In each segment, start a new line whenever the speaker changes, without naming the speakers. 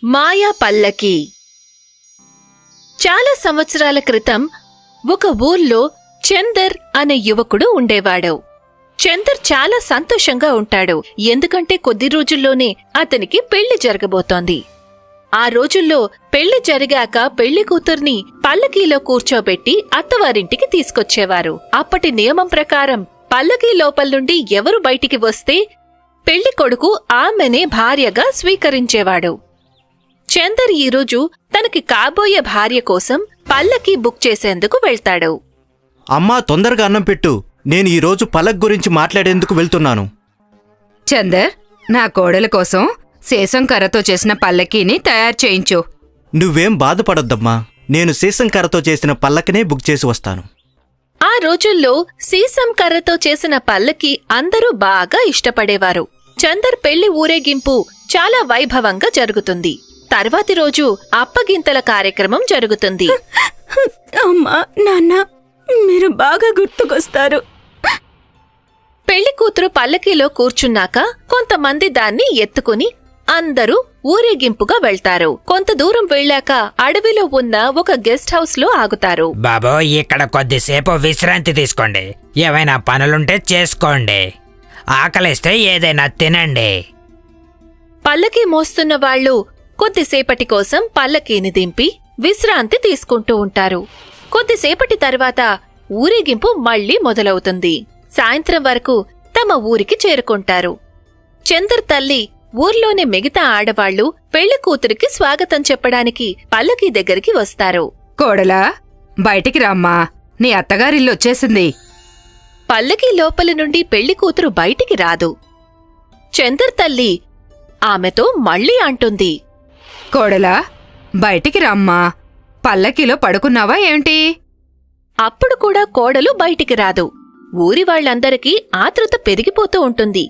మాయా పల్లకి. చాలా సంవత్సరాల క్రితం ఒక ఊర్లో చందర్ అనే యువకుడు ఉండేవాడు. చందర్ చాలా సంతోషంగా ఉంటాడు, ఎందుకంటే కొద్ది రోజుల్లోనే అతనికి పెళ్లి జరగబోతోంది. ఆ రోజుల్లో పెళ్లి జరిగాక పెళ్లి కూతుర్ని పల్లకీలో కూర్చోబెట్టి అత్తవారింటికి తీసుకొచ్చేవారు. అప్పటి నియమం ప్రకారం పల్లకీ లోపల్నుండి ఎవరు బయటికి వస్తే పెళ్లి కొడుకు ఆమెనే భార్యగా స్వీకరించేవాడు. చందర్ ఈరోజు తనకి కాబోయే భార్య కోసం పల్లకీ బుక్ చేసేందుకు వెళ్తాడు.
అమ్మా, తొందరగా అన్నం పెట్టు. నేను ఈరోజు పల్లక్ గురించి మాట్లాడేందుకు వెళ్తున్నాను.
చందర్, నా కోడల కోసం సీసం కర్రతో చేసిన పల్లకీని తయారు చేయించు.
నువ్వేం బాధపడొద్దమ్మా, నేను సీసం కర్రతో చేసిన పల్లకినే బుక్ చేసి వస్తాను.
ఆ రోజుల్లో సీసం కర్రతో చేసిన పల్లకి అందరూ బాగా ఇష్టపడేవారు. చందర్ పెళ్లి ఊరేగింపు చాలా వైభవంగా జరుగుతుంది. తర్వాతి రోజు అప్పగింతల కార్యక్రమం జరుగుతుంది.
అమ్మా, నాన్న, మీరు బాగా గుర్తుకొస్తారు.
పెళ్లి కూతురు పల్లకీలో కూర్చున్నాక కొంతమంది దాన్ని ఎత్తుకుని అందరూ ఊరేగింపుగా వెళ్తారు. కొంత దూరం వెళ్ళాక అడవిలో ఉన్న ఒక గెస్ట్ హౌస్ లో ఆగుతారు.
బాబో, ఇక్కడ కొద్దిసేపు విశ్రాంతి తీసుకోండి. ఏవైనా పనులుంటే చేసుకోండి. ఆకలిస్తే ఏదైనా తినండి.
పల్లకీ మోస్తున్న వాళ్ళు కొద్దిసేపటి కోసం పల్లకీని దింపి విశ్రాంతి తీసుకుంటూ ఉంటారు. కొద్దిసేపటి తర్వాత ఊరేగింపు మళ్లీ మొదలవుతుంది. సాయంత్రం వరకు తమ ఊరికి చేరుకుంటారు. చందర్ తల్లి, ఊర్లోని మిగతా ఆడవాళ్లు పెళ్లి కూతురికి స్వాగతం చెప్పడానికి పల్లకీ దగ్గరికి వస్తారు.
కోడలా, బయటికి రామ్మా, నీ అత్తగారిల్లొచ్చేసింది.
పల్లకీ లోపలి నుండి పెళ్లి కూతురు బయటికి రాదు. చందర్ తల్లి ఆమెతో మళ్లీ అంటుంది,
కోడలా, బయటికి రామ్మా, పల్లకీలో పడుకున్నావా ఏంటి?
అప్పుడు కూడా కోడలు బయటికి రాదు. ఊరి వాళ్లందరికీ ఆతృత పెరిగిపోతూ ఉంటుంది.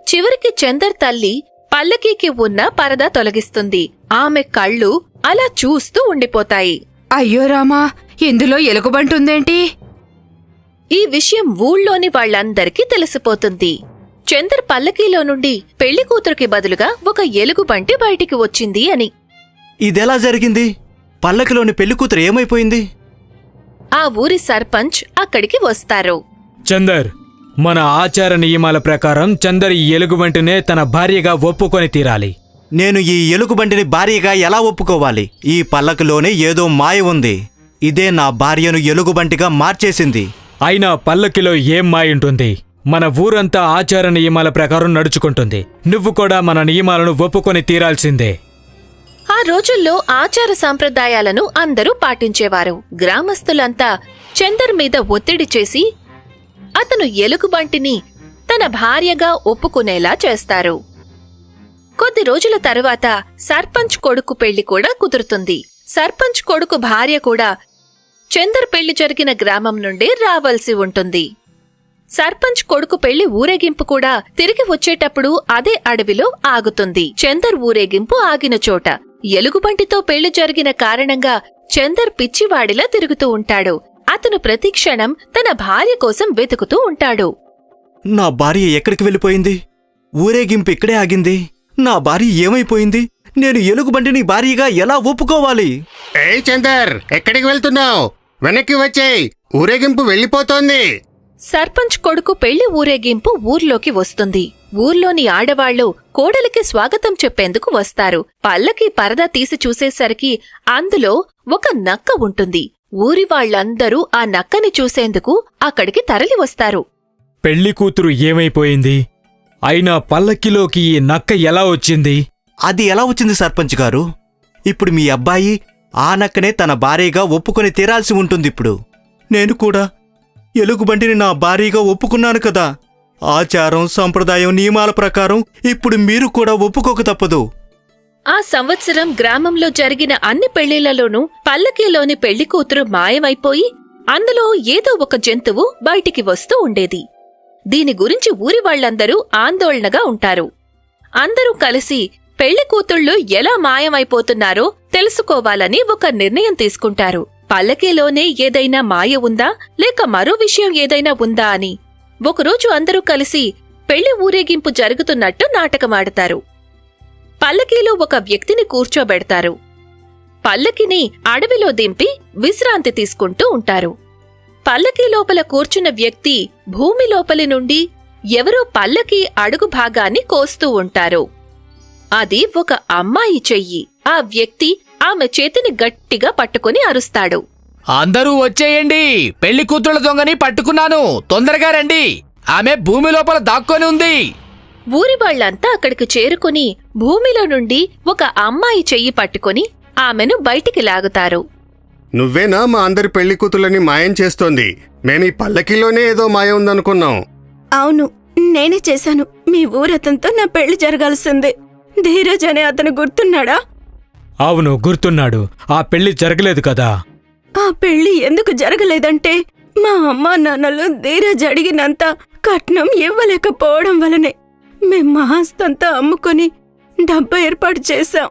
చివరికి చందర్ తల్లి పల్లకీకి ఉన్న పరదా తొలగిస్తుంది. ఆమె కళ్ళు అలా చూస్తూ ఉండిపోతాయి.
అయ్యో రామా, ఇందులో ఎలుగుబంటుందేంటి?
ఈ విషయం ఊళ్ళోని వాళ్లందరికీ తెలిసిపోతుంది. చందర్ పల్లకీలో నుండి పెళ్లి కూతురికి బదులుగా ఒక ఎలుగుబంటి బయటికి వచ్చింది అని.
ఇదెలా జరిగింది? పల్లకిలోని పెళ్లికూతురు ఏమైపోయింది?
ఆ ఊరి సర్పంచ్ అక్కడికి వస్తారు.
చందర్, మన ఆచార నియమాల ప్రకారం చందర్ ఈ ఎలుగుబంటినే తన భార్యగా ఒప్పుకొని తీరాలి.
నేను ఈ ఎలుగుబంటిని భార్యగా ఎలా ఒప్పుకోవాలి? ఈ పల్లకిలోనే ఏదో మాయ ఉంది. ఇదే నా భార్యను ఎలుగుబంటిగా మార్చేసింది.
అయినా పల్లకిలో ఏం మాయుంటుంది? మన ఊరంతా ఆచార నియమాల ప్రకారం నడుచుకుంటుంది. నువ్వు కూడా మన నియమాలను ఒప్పుకొని తీరాల్సిందే.
ఆ రోజుల్లో ఆచార సంప్రదాయాలను అందరూ పాటించేవారు. గ్రామస్తులంతా చందర్ మీద ఒత్తిడి చేసి అతను ఎలుగుబంటిని తన భార్యగా ఒప్పుకునేలా చేస్తారు. కొద్ది రోజుల తరువాత సర్పంచ్ కొడుకు పెళ్లి కూడా కుదురుతుంది. సర్పంచ్ కొడుకు భార్య కూడా చందర్ పెళ్లి జరిగిన గ్రామం నుండే రావాల్సి ఉంటుంది. సర్పంచ్ కొడుకు పెళ్లి ఊరేగింపు కూడా తిరిగి వచ్చేటప్పుడు అదే అడవిలో ఆగుతుంది. చందర్ ఊరేగింపు ఆగిన చోట ఎలుగుబంటితో పెళ్లి జరిగిన కారణంగా చందర్ పిచ్చివాడిలా తిరుగుతూ ఉంటాడు. అతను ప్రతిక్షణం తన భార్య కోసం వెతుకుతూ ఉంటాడు.
నా భార్య ఎక్కడికి వెళ్ళిపోయింది? ఊరేగింపు ఇక్కడే ఆగింది. నా భార్య ఏమైపోయింది? నేను ఎలుగుబంటిని భార్యగా ఎలా ఒప్పుకోవాలి?
ఏయ్ చందర్, ఎక్కడికి వెళ్తున్నావు? వెనక్కి వచ్చేయ్, ఊరేగింపు వెళ్ళిపోతోంది.
సర్పంచ్ కొడుకు పెళ్లి ఊరేగింపు ఊర్లోకి వస్తుంది. ఊర్లోని ఆడవాళ్లు కోడలికి స్వాగతం చెప్పేందుకు వస్తారు. పల్లకి పరదా తీసి చూసేసరికి అందులో ఒక నక్క ఉంటుంది. ఊరి వాళ్లందరూ ఆ నక్కని చూసేందుకు అక్కడికి తరలి వస్తారు.
పెళ్లి కూతురు ఏమైపోయింది? అయినా పల్లకిలోకి ఈ నక్క ఎలా వచ్చింది?
అది ఎలా వచ్చింది సర్పంచ్ గారు? ఇప్పుడు మీ అబ్బాయి ఆ నక్కనే తన భార్యగా ఒప్పుకొని తీరాల్సి ఉంటుందిప్పుడు. నేను కూడా ఎలుగుబంటిని నా భార్యగా ఒప్పుకున్నాను కదా. ఆచారం, సంప్రదాయం, నియమాల ప్రకారం ఇప్పుడు మీరు కూడా ఒప్పుకోక తప్పదు.
ఆ సంవత్సరం గ్రామంలో జరిగిన అన్ని పెళ్లిళ్లలోనూ పల్లకీలోని పెళ్లి కూతురు మాయమైపోయి అందులో ఏదో ఒక జంతువు బయటికి వస్తూ ఉండేది. దీని గురించి ఊరి వాళ్లందరూ ఆందోళనగా ఉంటారు. అందరూ కలిసి పెళ్లి కూతుళ్లు ఎలా మాయమైపోతున్నారో తెలుసుకోవాలని ఒక నిర్ణయం తీసుకుంటారు. పల్లకీలోనే ఏదైనా మాయ ఉందా, లేక మరో విషయం ఏదైనా ఉందా అని ఒకరోజు అందరూ కలిసి పెళ్లి ఊరేగింపు జరుగుతున్నట్టు నాటకమాడతారు. పల్లకీలో ఒక వ్యక్తిని కూర్చోబెడతారు. పల్లకిని అడవిలో దింపి విశ్రాంతి తీసుకుంటూ ఉంటారు. పల్లకీ లోపల కూర్చున్న వ్యక్తి భూమి లోపలి నుండి ఎవరో పల్లకీ అడుగు భాగాన్ని కోస్తూ ఉంటారు. అది ఒక అమ్మాయి చెయ్యి. ఆ వ్యక్తి ఆమె చేతిని గట్టిగా పట్టుకుని అరుస్తాడు.
అందరూ వచ్చేయండి, పెళ్లి కూతుళ్ళ దొంగని పట్టుకున్నాను, తొందరగా రండి, ఆమె భూమి లోపల దాక్కొని ఉంది.
ఊరి వాళ్లంతా అక్కడికి చేరుకుని భూమిలో నుండి ఒక అమ్మాయి చెయ్యి పట్టుకుని ఆమెను బయటికి లాగుతారు.
నువ్వేనా మా అందరి పెళ్లి కూతుళ్ళని మాయం చేస్తోంది? మేమీ పల్లకిలోనే ఏదో మాయ ఉందనుకున్నాం.
అవును, నేనే చేశాను. మీ ఊరతంతో నా పెళ్లి జరగాల్సిందే. ధీరజ్ అనే అతను గుర్తున్నాడా?
అవును, గుర్తున్నాడు. ఆ పెళ్లి జరగలేదు కదా.
ఆ పెళ్లి ఎందుకు జరగలేదంటే మా అమ్మా నాన్నలు ధీరజ్ అడిగినంత కట్నం ఇవ్వలేకపోవడం వలనే మేం మా ఆస్తంతా అమ్ముకొని డబ్బు ఏర్పాటు చేశాం.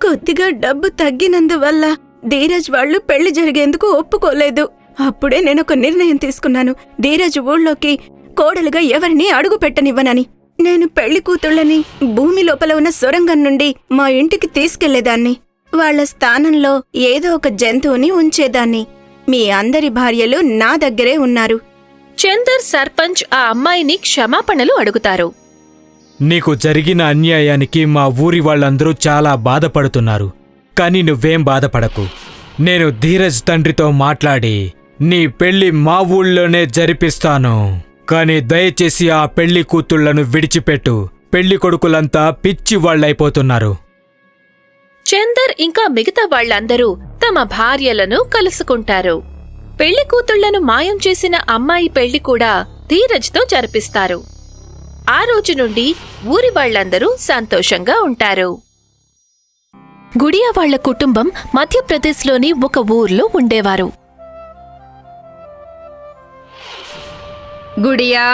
కొద్దిగా డబ్బు తగ్గినందువల్ల ధీరజ్ వాళ్ళు పెళ్లి జరిగేందుకు ఒప్పుకోలేదు. అప్పుడే నేనొక నిర్ణయం తీసుకున్నాను. ధీరజ్ ఊళ్ళోకి కోడలుగా ఎవరిని అడుగు పెట్టనివ్వనని. నేను పెళ్లి కూతుళ్ళని భూమి లోపల ఉన్న సొరంగం నుండి మా ఇంటికి తీసుకెళ్లేదాన్ని. వాళ్ల స్థానంలో ఏదో ఒక జంతువుని ఉంచేదాన్ని. మీ అందరి భార్యలు నా దగ్గరే ఉన్నారు.
చందర్ సర్పంచ్ ఆ అమ్మాయిని క్షమాపణలు అడుగుతారు.
నీకు జరిగిన అన్యాయానికి మా ఊరి వాళ్ళందరూ చాలా బాధపడుతున్నారు. కానీ నువ్వేం బాధపడకు. నేను ధీరజ్ తండ్రితో మాట్లాడి నీ పెళ్లి మా ఊళ్ళోనే జరిపిస్తాను. కానీ దయచేసి ఆ పెళ్లి కూతుళ్లను విడిచిపెట్టు. పెళ్లి కొడుకులంతా పిచ్చి వాళ్ళైపోతున్నారు.
చందర్ ఇంకా మిగతా వాళ్లందరూ తమ భార్యలను కలుసుకుంటారు. పెళ్లి కూతుళ్లను మాయం చేసిన అమ్మాయి పెళ్లి కూడా ధీరజ్తో జరిపిస్తారు. ఆ రోజు నుండి ఊరి వాళ్లందరూ సంతోషంగా ఉంటారు. గుడియా వాళ్ల కుటుంబం మధ్యప్రదేశ్లోని ఒక ఊర్లో ఉండేవారు.
గుడియా,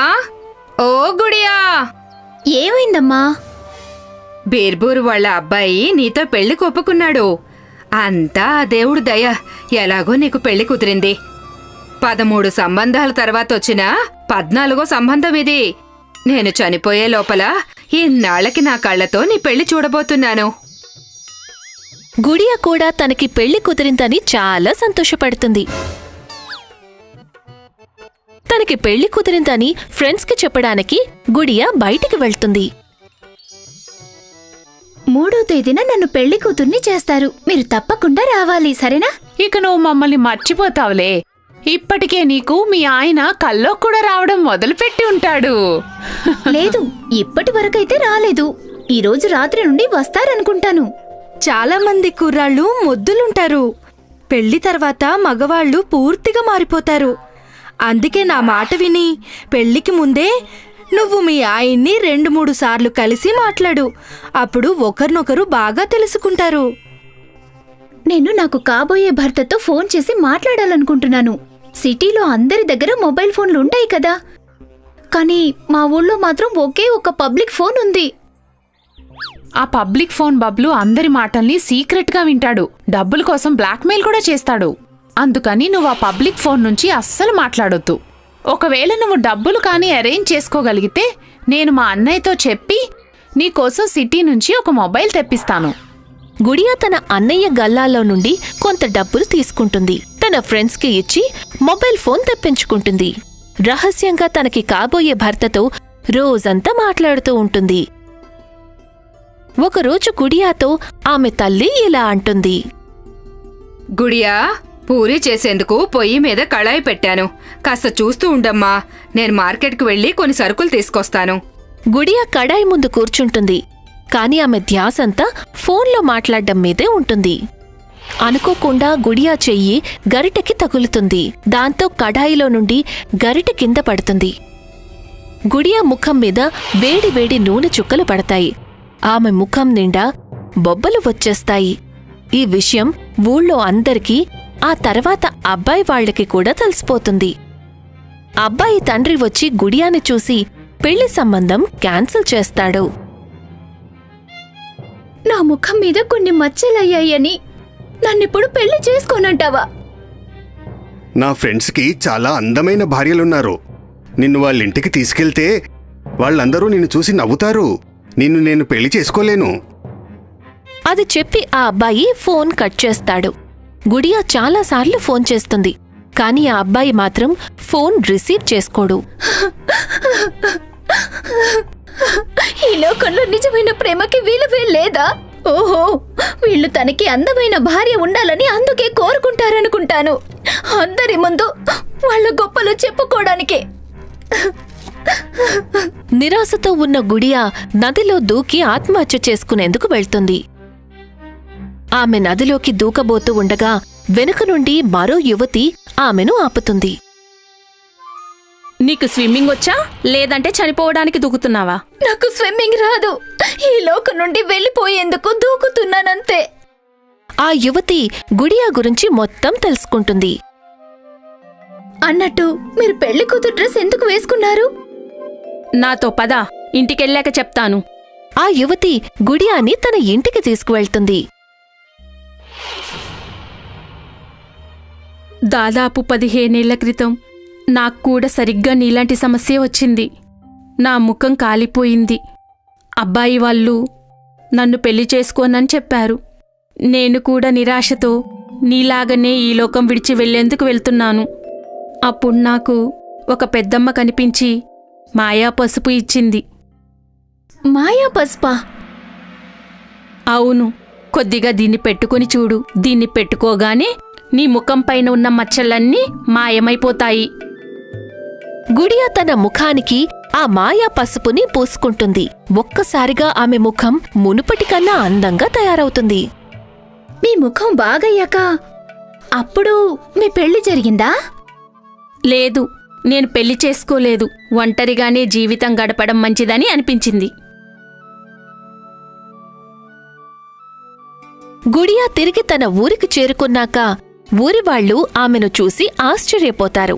ఓ గుడియా,
ఏమైందమ్మా?
బీర్బూరు వాళ్ళ అబ్బాయి నీతో పెళ్లి ఒప్పుకున్నాడు. అంతా ఆ దేవుడు దయ. ఎలాగో నీకు పెళ్లి కుదిరింది. 13 సంబంధాల తర్వాత వచ్చిన 14వ సంబంధం ఇది. నేను చనిపోయే లోపల ఇన్నాళ్లకి నా కళ్లతో నీ పెళ్లి చూడబోతున్నాను.
గుడియా కూడా తనకి పెళ్లి కుదిరిందని చాలా సంతోషపడుతుంది. తనకి పెళ్లి కుదిరిందని ఫ్రెండ్స్కి చెప్పడానికి గుడియా బయటికి వెళ్తుంది.
3వ తేదీన నన్ను పెళ్లి కూతుర్ని చేస్తారు. మీరు తప్పకుండా రావాలి, సరేనా?
ఇక నువ్వు మమ్మల్ని మర్చిపోతావులే. ఇప్పటికే నీకు మీ ఆయన కల్లో కూడా రావడం మొదలుపెట్టి ఉంటాడు.
లేదు, ఇప్పటి వరకైతే రాలేదు. ఈ రోజు రాత్రి నుండి వస్తారనుకుంటాను.
చాలా మంది కుర్రాళ్ళు మొద్దులుంటారు. పెళ్లి తర్వాత మగవాళ్ళు పూర్తిగా మారిపోతారు. అందుకే నా మాట విని పెళ్లికి ముందే నువ్వు మీ ఆయన్ని 2-3 సార్లు కలిసి మాట్లాడు. అప్పుడు ఒకరినొకరు బాగా తెలుసుకుంటారు.
నేను నాకు కాబోయే భర్తతో ఫోన్ చేసి మాట్లాడాలనుకుంటున్నాను. సిటీలో అందరి దగ్గర మొబైల్ ఫోన్లు ఉంటాయి కదా, కానీ మా ఊళ్ళో మాత్రం ఒకే ఒక పబ్లిక్ ఫోన్ ఉంది.
ఆ పబ్లిక్ ఫోన్ బబ్లు అందరి మాటల్ని సీక్రెట్గా వింటాడు. డబ్బుల కోసం బ్లాక్మెయిల్ కూడా చేస్తాడు. అందుకని నువ్వు ఆ పబ్లిక్ ఫోన్ నుంచి అస్సలు మాట్లాడొద్దు. ఒకవేళ నువ్వు డబ్బులు కానీ అరేంజ్ చేసుకోగలిగితే నేను మా అన్నయ్యతో చెప్పి నీకోసం సిటీ నుంచి ఒక మొబైల్ తెప్పిస్తాను.
గుడియా తన అన్నయ్య గల్లాలో నుండి కొంత డబ్బులు తీసుకుంటుంది. తన ఫ్రెండ్స్కి ఇచ్చి మొబైల్ ఫోన్ తెప్పించుకుంటుంది. రహస్యంగా తనకి కాబోయే భర్తతో రోజంతా మాట్లాడుతూ ఉంటుంది. ఒకరోజు గుడియాతో ఆమె తల్లి ఇలా అంటుంది.
గుడియా, పూరీ చేసేందుకు పొయ్యి మీద కళాయి పెట్టాను. కాస్త చూస్తూ ఉండమ్మా. నేను మార్కెట్కి వెళ్లి కొన్ని సరుకులు తీసుకొస్తాను.
గుడియా కడాయి ముందు కూర్చుంటుంది. కాని ఆమె ధ్యాసంతా ఫోన్లో మాట్లాడడం మీదే ఉంటుంది. అనుకోకుండా గుడియా చెయ్యి గరిటెకి తగులుతుంది. దాంతో కడాయిలో నుండి గరిటె కింద పడుతుంది. గుడియా ముఖం మీద వేడి వేడి నూనె చుక్కలు పడతాయి. ఆమె ముఖం నిండా బొబ్బలు వచ్చేస్తాయి. ఈ విషయం ఊళ్ళో అందరికీ, ఆ తర్వాత అబ్బాయి వాళ్లకి కూడా తెలిసిపోతుంది. అబ్బాయి తండ్రి వచ్చి గుడియాని చూసి పెళ్లి సంబంధం క్యాన్సిల్ చేస్తాడు.
నా ముఖం మీద కొన్ని మచ్చలయ్యాయని నన్నిప్పుడు పెళ్లి చేసుకోనంటావా?
నా ఫ్రెండ్స్కి చాలా అందమైన భార్యలున్నారు. నిన్ను వాళ్ళింటికి తీసుకెళ్తే వాళ్ళందరూ నిన్ను చూసి నవ్వుతారు. నిన్ను నేను పెళ్లి చేసుకోలేను.
అది చెప్పి ఆ అబ్బాయి ఫోన్ కట్ చేస్తాడు. గుడియా చాలాసార్లు ఫోన్ చేస్తుంది, కాని ఆ అబ్బాయి మాత్రం ఫోన్ రిసీవ్ చేసుకోడు.
ఈ లోకంలో నిజమైన ప్రేమకి విలువే లేదా? ఓహో, వీళ్ళు తనకి అందమైన భార్య ఉండాలని అందుకే కోరుకుంటారనుకుంటాను. అందరి ముందు వాళ్ళ గొప్పలు చెప్పుకోవడానికే.
నిరాశతో ఉన్న గుడియా నదిలో దూకి ఆత్మహత్య చేసుకునేందుకు వెళ్తుంది. ఆమె నదిలోకి దూకబోతూ ఉండగా వెనుక నుండి మరో యువతి ఆమెను ఆపుతుంది.
నీకు స్విమ్మింగ్ వచ్చా, లేదంటే చనిపోవడానికి దూకుతున్నావా?
నాకు స్విమ్మింగ్ రాదు. ఈ లోకం నుండి వెళ్ళిపోయేందుకు దూకుతున్నానంతే.
ఆ యువతి గుడియా గురించి మొత్తం తెలుసుకుంటుంది.
అన్నట్టు మీరు పెళ్లి కూతురు డ్రెస్ ఎందుకు వేసుకున్నారు?
నాతో పద, ఇంటికెళ్ళాక చెప్తాను.
ఆ యువతి గుడియాని తన ఇంటికి తీసుకువెళ్తుంది.
దాదాపు 15 ఏళ్ల క్రితం నాకు కూడా సరిగ్గా నీలాంటి సమస్య వచ్చింది. నా ముఖం కాలిపోయింది. అబ్బాయి వాళ్ళు నన్ను పెళ్లి చేసుకోనని చెప్పారు. నేను కూడా నిరాశతో నీలాగనే ఈ లోకం విడిచి వెళ్లేందుకు వెళ్తున్నాను. అప్పుడు నాకు ఒక పెద్దమ్మ కనిపించి మాయా పసుపు ఇచ్చింది.
మాయా పసుపా?
అవును, కొద్దిగా దీన్ని పెట్టుకుని చూడు. దీన్ని పెట్టుకోగానే నీ ముఖం పైన ఉన్న మచ్చలన్నీ మాయమైపోతాయి.
గుడియా తన ముఖానికి ఆ మాయా పసుపుని పూసుకుంటుంది. ఒక్కసారిగా ఆమె ముఖం మునుపటికన్నా అందంగా తయారవుతుంది.
మీ ముఖం బాగయ్యాక అప్పుడు మీ పెళ్లి జరిగిందా?
లేదు, నేను పెళ్లి చేసుకోలేదు. ఒంటరిగానే జీవితం గడపడం మంచిదని అనిపించింది.
గుడియా తిరిగి తన ఊరికి చేరుకున్నాక ఊరివాళ్లు ఆమెను చూసి ఆశ్చర్యపోతారు.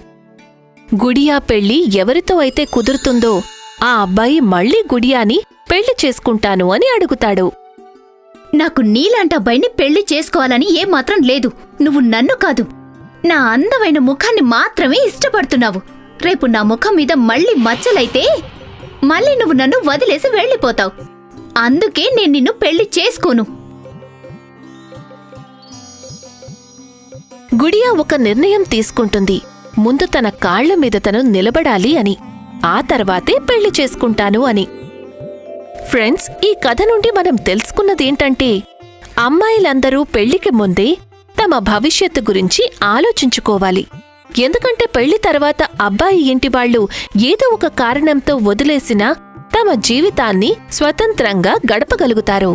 గుడియా పెళ్లి ఎవరితో అయితే కుదురుతుందో ఆ అబ్బాయి మళ్లీ గుడియాని పెళ్లి చేసుకుంటాను అని అడుగుతాడు.
నాకు నీలాంటి అబ్బాయిని పెళ్లి చేసుకోవాలని ఏమాత్రం లేదు. నువ్వు నన్ను కాదు, నా అందమైన ముఖాన్ని మాత్రమే ఇష్టపడుతున్నావు. రేపు నా ముఖం మీద మళ్ళీ మచ్చలైతే మళ్ళీ నువ్వు నన్ను వదిలేసి వెళ్ళిపోతావు. అందుకే నేను నిన్ను పెళ్లి చేసుకోను.
గుడియా ఒక నిర్ణయం తీసుకుంటుంది. ముందు తన కాళ్ల మీద తను నిలబడాలి అని, ఆ తర్వాతే పెళ్లి చేసుకుంటాను అని. ఫ్రెండ్స్, ఈ కథ నుండి మనం తెలుసుకున్నదేంటంటే, అమ్మాయిలందరూ పెళ్లికి ముందే తమ భవిష్యత్తు గురించి ఆలోచించుకోవాలి. ఎందుకంటే పెళ్లి తర్వాత అబ్బాయి ఇంటివాళ్లు ఏదో ఒక కారణంతో వదిలేసినా తమ జీవితాన్ని స్వతంత్రంగా గడపగలుగుతారు.